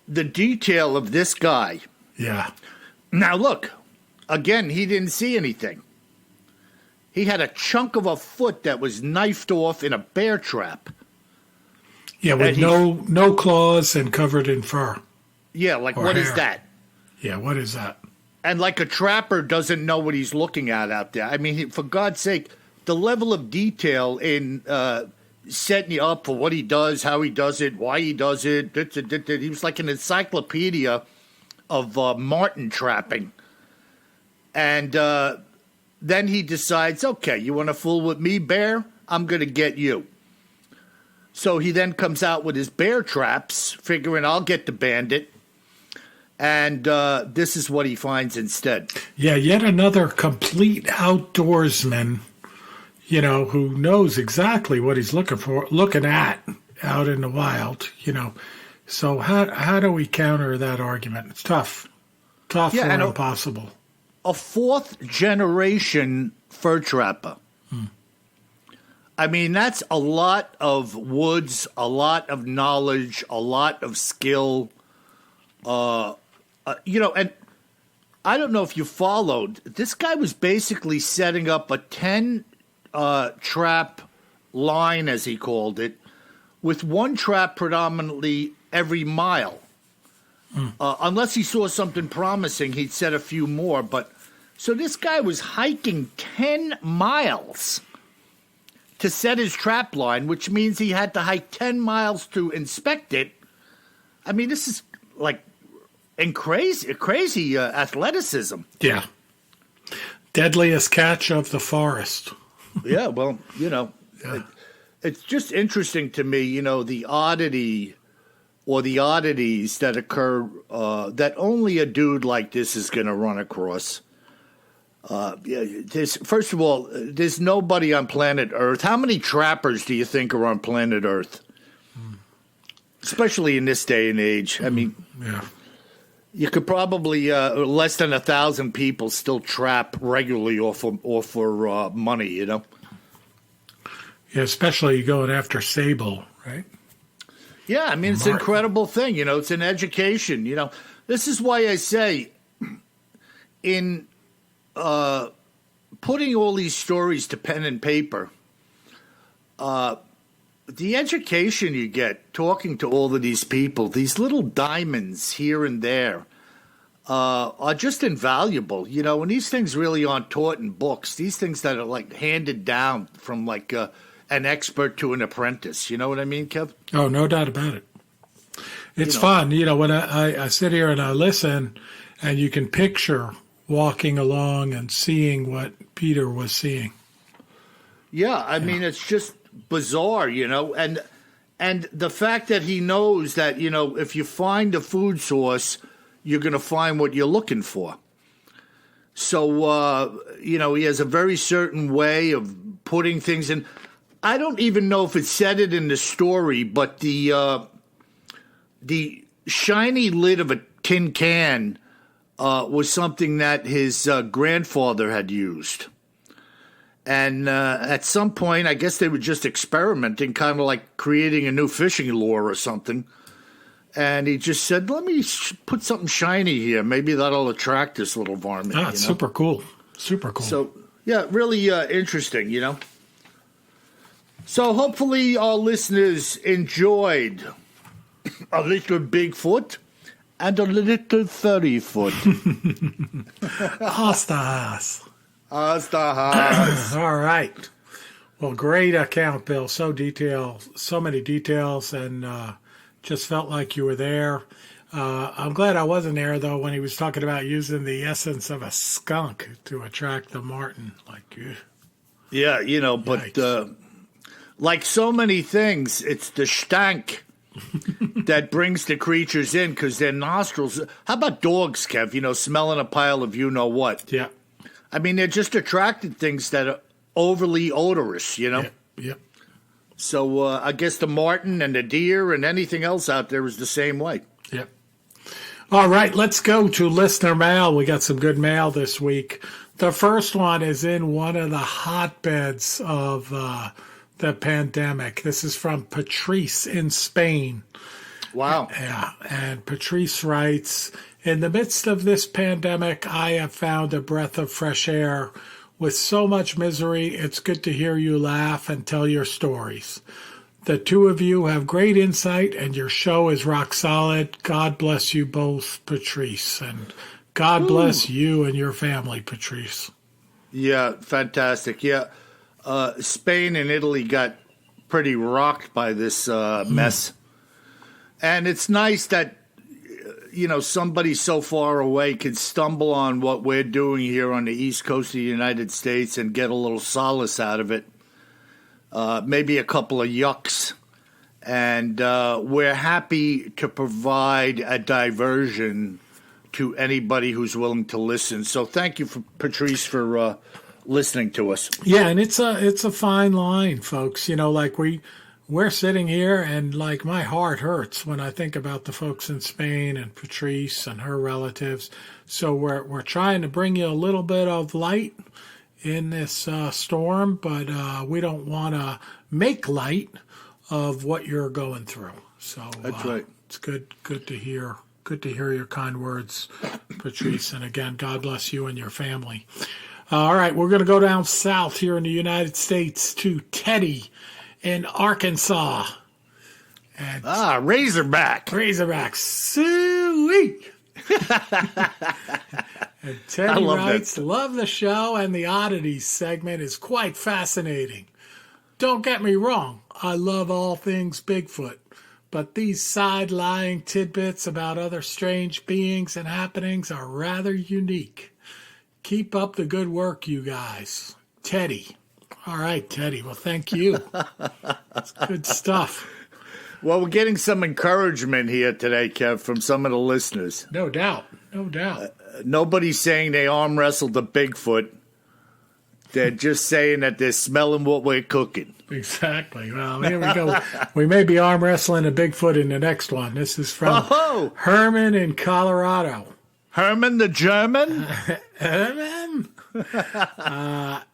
The detail of this guy. Yeah. Now, look, again, he didn't see anything. He had a chunk of a foot that was knifed off in a bear trap. Yeah, with no claws and covered in fur. Yeah, like or what hair. is that? Yeah, what is that? And like a trapper doesn't know what he's looking at out there. I mean, for God's sake, the level of detail in setting you up for what he does, how he does it, why he does it. He was like an encyclopedia of marten trapping. And then he decides, okay, you want to fool with me, bear? I'm going to get you. So he then comes out with his bear traps, figuring I'll get the bandit. And this is what he finds instead. Yeah, yet another complete outdoorsman, who knows exactly what he's looking at out in the wild, So how do we counter that argument? It's tough. Tough or impossible. A fourth-generation fur trapper. I mean, that's a lot of woods, a lot of knowledge, a lot of skill. And I don't know if you followed. This guy was basically setting up a 10-trap line, as he called it, with one trap predominantly every mile. Unless he saw something promising, he'd set a few more. So this guy was hiking 10 miles to set his trap line, which means he had to hike 10 miles to inspect it. I mean, this is like crazy athleticism. Yeah. Deadliest catch of the forest. Yeah, well, Yeah. it's just interesting to me, the oddity or the oddities that occur that only a dude like this is going to run across. First of all, there's nobody on planet Earth. How many trappers do you think are on planet Earth? Especially in this day and age. I mean, yeah. You could probably less than 1,000 people still trap regularly or for money, Yeah, especially going after sable, right? Yeah, I mean, it's an incredible thing. It's an education. This is why I say in putting all these stories to pen and paper, the education you get talking to all of these people, these little diamonds here and there, are just invaluable. And these things really aren't taught in books. These things that are like handed down from like an expert to an apprentice. You know what I mean, Kev? Oh, no doubt about it. It's fun. When I sit here and I listen, and you can picture walking along and seeing what Peter was seeing. Yeah, I mean, it's just bizarre, and the fact that he knows that, if you find a food source, you're going to find what you're looking for. So, he has a very certain way of putting things in. I don't even know if it said it in the story, but the shiny lid of a tin can was something that his grandfather had used. And at some point, I guess they were just experimenting, kind of like creating a new fishing lure or something. And he just said, let me put something shiny here. Maybe that'll attract this little varmint. Ah, it's super cool. Super cool. So, yeah, really interesting, So hopefully our listeners enjoyed a little Bigfoot and a little furryfoot. Hasta. All right. Well, great account, Bill. So many details, and just felt like you were there. I'm glad I wasn't there, though, when he was talking about using the essence of a skunk to attract the marten. Like, yeah, but like so many things, it's the stank that brings the creatures in because their nostrils. How about dogs, Kev? Smelling a pile of what? Yeah. I mean, they're just attracted things that are overly odorous, Yep. So I guess the marten and the deer and anything else out there is the same way. Yep. All right, let's go to listener mail. We got some good mail this week. The first one is in one of the hotbeds of the pandemic. This is from Patrice in Spain. Wow. Yeah, and Patrice writes, in the midst of this pandemic, I have found a breath of fresh air. With so much misery, it's good to hear you laugh and tell your stories. The two of you have great insight, and your show is rock solid. God bless you both, Patrice, and God bless you and your family, Patrice. Yeah, fantastic. Yeah, Spain and Italy got pretty rocked by this mess. And it's nice that somebody so far away could stumble on what we're doing here on the East Coast of the United States and get a little solace out of it. Maybe a couple of yucks. And we're happy to provide a diversion to anybody who's willing to listen. So thank you, Patrice, for listening to us. Yeah, and it's a fine line, folks. We're sitting here, and like my heart hurts when I think about the folks in Spain and Patrice and her relatives. So we're trying to bring you a little bit of light in this storm, but we don't want to make light of what you're going through. So that's right. It's good to hear. Good to hear your kind words, Patrice. And again, God bless you and your family. All right, we're going to go down south here in the United States to Teddy in Arkansas. And Razorbacks. Sweet. And Teddy writes, love the show, and the oddities segment is quite fascinating. Don't get me wrong, I love all things Bigfoot, but these side-lying tidbits about other strange beings and happenings are rather unique. Keep up the good work, you guys. Teddy. All right, Teddy. Well, thank you. That's good stuff. Well, we're getting some encouragement here today, Kev, from some of the listeners. No doubt. Nobody's saying they arm wrestled a Bigfoot. They're just saying that they're smelling what we're cooking. Exactly. Well, here we go. We may be arm wrestling a Bigfoot in the next one. This is from Herman in Colorado. Herman the German? Herman?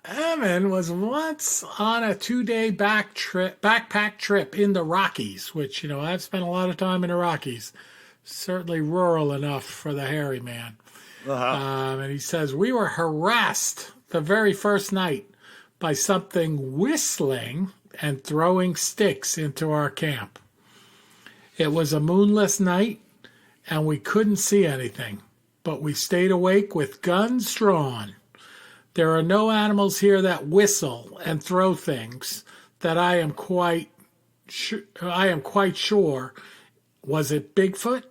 Herman was once on a 2-day backpack trip in the Rockies, which, I've spent a lot of time in the Rockies. Certainly rural enough for the hairy man. And he says, we were harassed the very first night by something whistling and throwing sticks into our camp. It was a moonless night, and we couldn't see anything, but we stayed awake with guns drawn. There are no animals here that whistle and throw things that I am quite sure. Was it Bigfoot?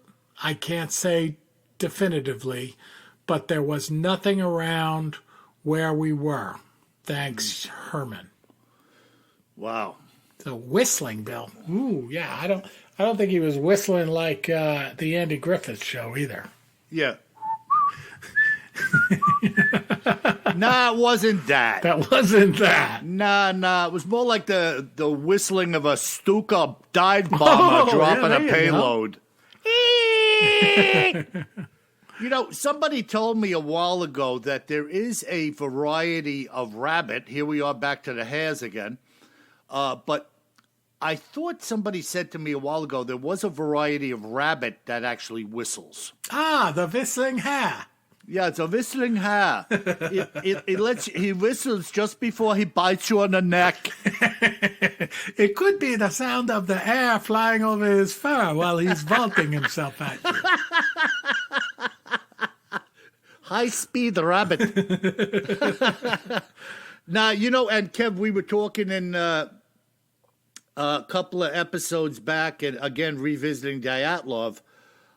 I can't say definitively, but there was nothing around where we were. Thanks, Herman. Wow. The whistling, Bill. Ooh, yeah. I don't think he was whistling like the Andy Griffith Show either. Yeah. Nah, it wasn't that. That wasn't that. Nah. It was more like the whistling of a Stuka dive bomber dropping a payload. You know, somebody told me a while ago that there is a variety of rabbit. Here we are back to the hares again. But I thought somebody said to me a while ago there was a variety of rabbit that actually whistles. Ah, the whistling hare. Yeah, it's a whistling hare. He whistles just before he bites you on the neck. It could be the sound of the air flying over his fur while he's vaulting himself at you. High-speed rabbit. Now, you know, and Kev, we were talking in a couple of episodes back, and again revisiting Dyatlov,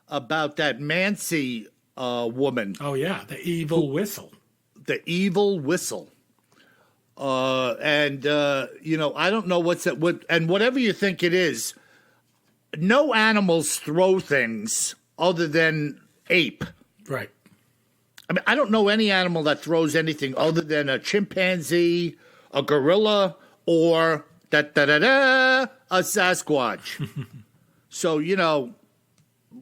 about that Mansi woman. Oh, yeah, the evil whistle. The evil whistle. And you know, I don't know what's that. And whatever you think it is, no animals throw things other than ape. Right. I mean, I don't know any animal that throws anything other than a chimpanzee, a gorilla, or a Sasquatch. So, you know,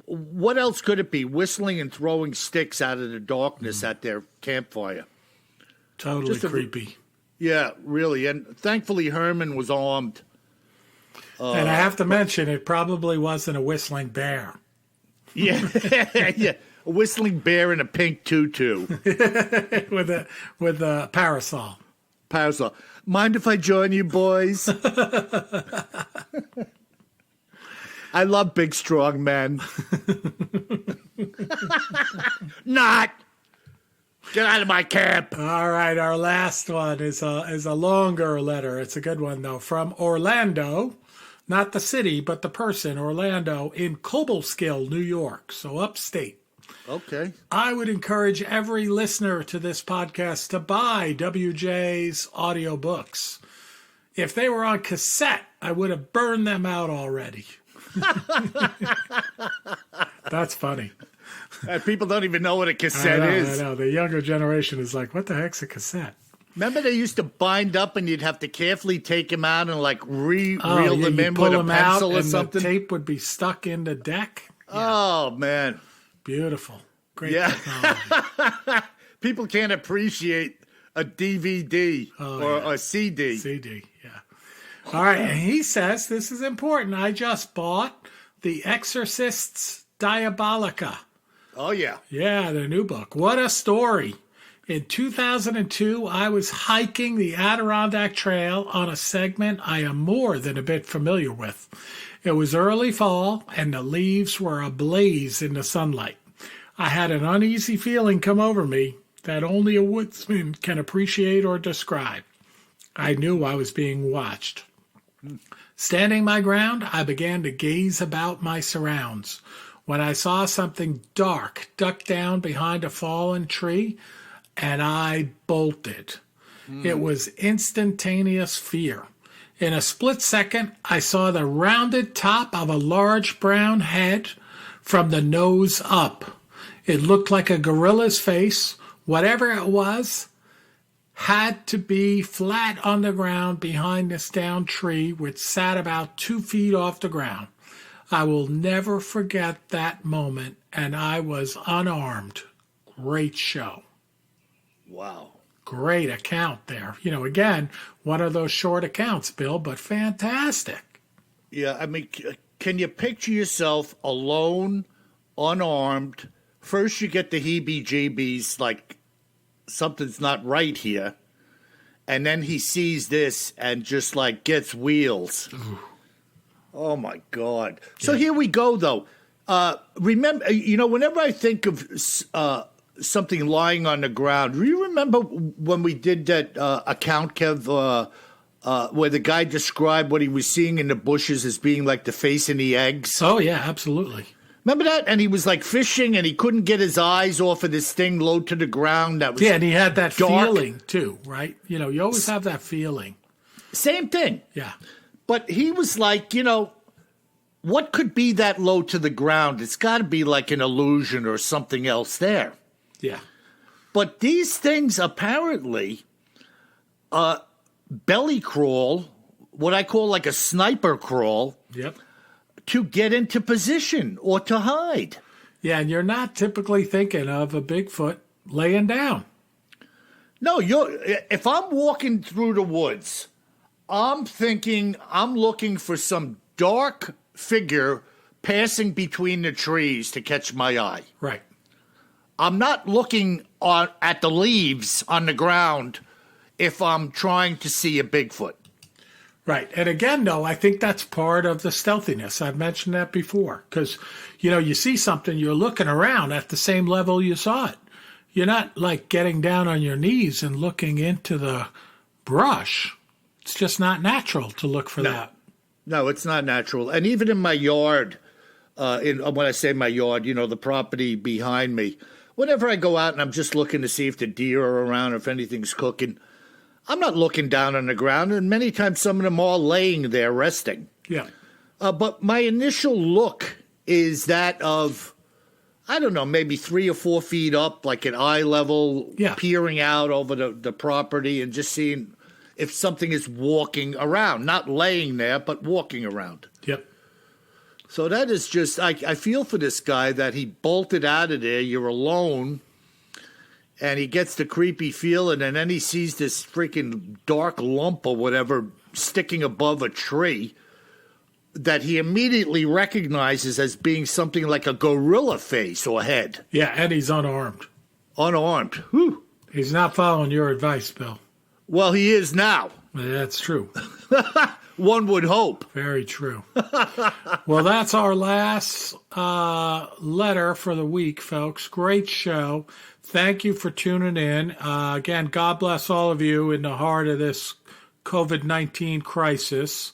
what else could it be? Whistling and throwing sticks out of the darkness at their campfire. Totally creepy. Yeah, really. And thankfully, Herman was armed. And I have to mention, it probably wasn't a whistling bear. Yeah, yeah. A whistling bear in a pink tutu. with a parasol. Parasol. Mind if I join you, boys? I love big, strong men. Not. Get out of my camp. All right, our last one is a longer letter. It's a good one, though. From Orlando, not the city, but the person, Orlando, in Cobleskill, New York, so upstate. Okay. I would encourage every listener to this podcast to buy WJ's audiobooks. If they were on cassette, I would have burned them out already. That's funny. People don't even know what a cassette is. I know. The younger generation is like, what the heck's a cassette? Remember they used to bind up and you'd have to carefully take them out and like reel them in with a pencil or something? The tape would be stuck in the deck. Yeah. Oh, man. Beautiful. Great technology. People can't appreciate a DVD or a CD. CD, yeah. All right, and he says, this is important. I just bought The Exorcist's Diabolica. Oh, yeah. Yeah, the new book. What a story. In 2002, I was hiking the Adirondack Trail on a segment I am more than a bit familiar with. It was early fall, and the leaves were ablaze in the sunlight. I had an uneasy feeling come over me that only a woodsman can appreciate or describe. I knew I was being watched. Standing my ground, I began to gaze about my surrounds. When I saw something dark duck down behind a fallen tree, and I bolted. It was instantaneous fear. In a split second, I saw the rounded top of a large brown head from the nose up. It looked like a gorilla's face. Whatever it was had to be flat on the ground behind this downed tree, which sat about 2 feet off the ground. I will never forget that moment, and I was unarmed. Great show. Wow. Great account there. You know, again, one of those short accounts, Bill, but fantastic. Yeah, I mean, can you picture yourself alone, unarmed? First you get the heebie-jeebies, like something's not right here. And then he sees this and just like gets wheels. Ooh. Oh, my God. So here we go, though. Remember, you know, whenever I think of something lying on the ground, do you remember when we did that account, Kev, where the guy described what he was seeing in the bushes as being like the face in the eggs? Oh, yeah, absolutely. Remember that? And he was like fishing and he couldn't get his eyes off of this thing low to the ground. That was and he had that dark. Feeling, too, right? You know, you always have that feeling. Same thing. Yeah. But he was like, you know, what could be that low to the ground? It's got to be like an illusion or something else there. Yeah. But these things apparently belly crawl, what I call like a sniper crawl, Yep. to get into position or to hide. Yeah, and you're not typically thinking of a Bigfoot laying down. No, if I'm walking through the woods, I'm thinking I'm looking for some dark figure passing between the trees to catch my eye. Right. I'm not looking at the leaves on the ground if I'm trying to see a Bigfoot. Right. And again, though, I think that's part of the stealthiness. I've mentioned that before because, you see something, you're looking around at the same level you saw it. You're not like getting down on your knees and looking into the brush. It's just not natural to look for that. No, it's not natural. And even in my yard, when I say my yard, the property behind me, whenever I go out and I'm just looking to see if the deer are around or if anything's cooking, I'm not looking down on the ground, and many times some of them are laying there resting. Yeah. But my initial look is that of, I don't know, maybe 3 or 4 feet up, like at eye level, peering out over the property and just seeing if something is walking around, not laying there, but walking around. Yep. So that is just, I feel for this guy that he bolted out of there. You're alone. And he gets the creepy feeling, and then he sees this freaking dark lump or whatever sticking above a tree that he immediately recognizes as being something like a gorilla face or head. Yeah, and he's unarmed. Unarmed. Whew. He's not following your advice, Bill. Well, he is now. That's true. One would hope. Very true. Well, that's our last letter for the week, folks. Great show. Thank you for tuning in. Again, God bless all of you in the heart of this COVID-19 crisis.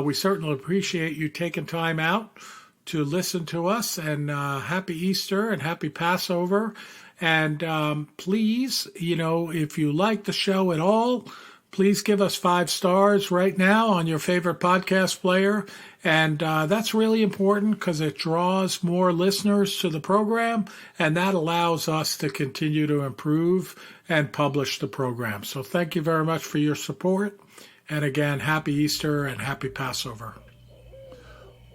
We certainly appreciate you taking time out to listen to us, and happy Easter and happy Passover. And please, if you like the show at all, please give us 5 stars right now on your favorite podcast player. And that's really important because it draws more listeners to the program, and that allows us to continue to improve and publish the program. So thank you very much for your support. And again, happy Easter and happy Passover.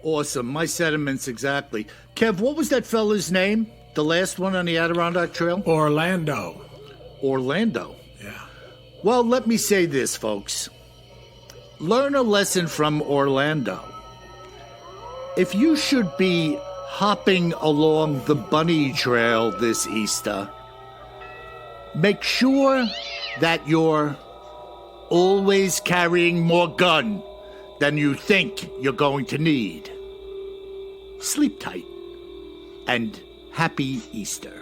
Awesome. My sentiments exactly. Kev, what was that fella's name? The last one on the Adirondack Trail? Orlando. Orlando. Yeah. Well, let me say this, folks. Learn a lesson from Orlando. If you should be hopping along the bunny trail this Easter, make sure that you're always carrying more gun than you think you're going to need. Sleep tight and happy Easter.